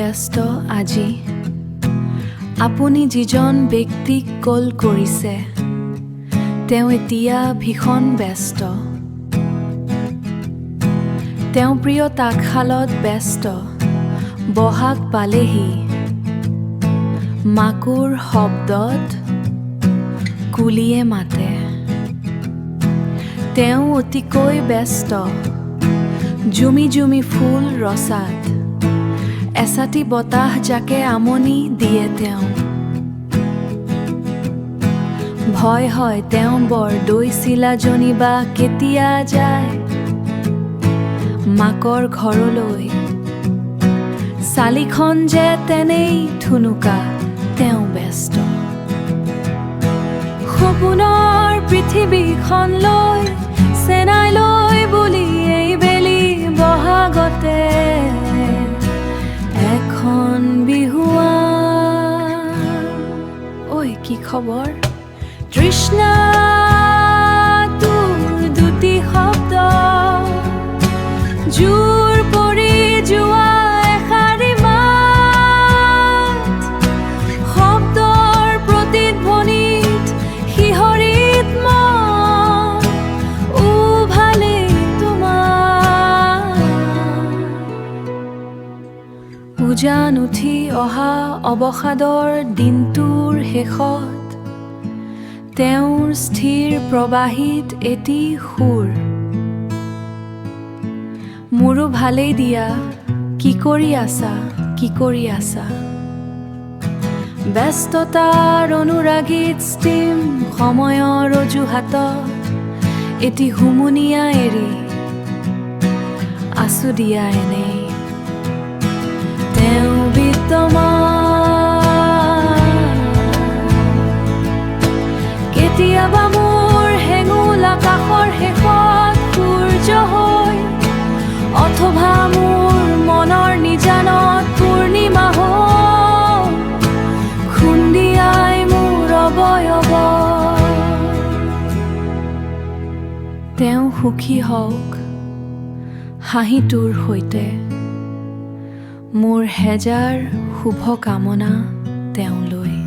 ব্যস্ত আজি আপুনি যিজন ব্যক্তিক কল কৰিছে তেওঁ এতিয়া ভীষণ ব্যস্ত তেওঁ প্ৰিয় তাঁতশালত ব্যস্ত বহাগ পালেহি মাকুৰ শব্দত কুলিয়ে মাতে তেওঁ অতিকৈ ব্যস্ত জুমি জুমি ফুল ৰচাত এছাতি বতাহ যাকে আমনি দিয়ে তেওঁ ভয় হয় তেওঁ বৰ দৈ চিলাজনী বা কেতিয়া যায় মাকৰ ঘৰলৈ চালিখন যে তেনেই ঠুনুকা তেওঁ ব্যস্ত সপোনৰ পৃথিৱীখন লৈ চেনাই লৈ বুলি এই বেলি বহাগতে এখন বিহুৱা ঐ কি খবৰ তৃষ্ণা তোৰ দুটি শব্দ জোৰ পৰি যোৱা এষাৰি মাত শব্দৰ প্ৰতিধ্বনিত শিহৰিত মন ভালেই তোমাৰ উজান উঠি অহা অৱসাদৰ দিনটোৰ শেষত তেওঁৰ স্থিৰ প্ৰবাহিত এটি সুৰ মোৰো ভালেই দিয়া কি কৰি আছা ব্যস্ততাৰ অনুৰাগীত ষ্টিম সময়ৰ অজুহাতত এটি হুমুনিয়া এৰি আছো দিয়া এনেই তেওঁ বিদ্যমান কেতিয়াবা মোৰ হেঙুল আকাশৰ শেষত সূৰ্য হৈ অথবা মোৰ মনৰ নিজানত পূৰ্ণিমা হৈ খুন্দিয়াই মোৰ অৱয়ব তেওঁ সুখী হওক হাঁহিটোৰ সৈতে মোৰ হেজাৰ শুভ কামনা তেওঁলৈ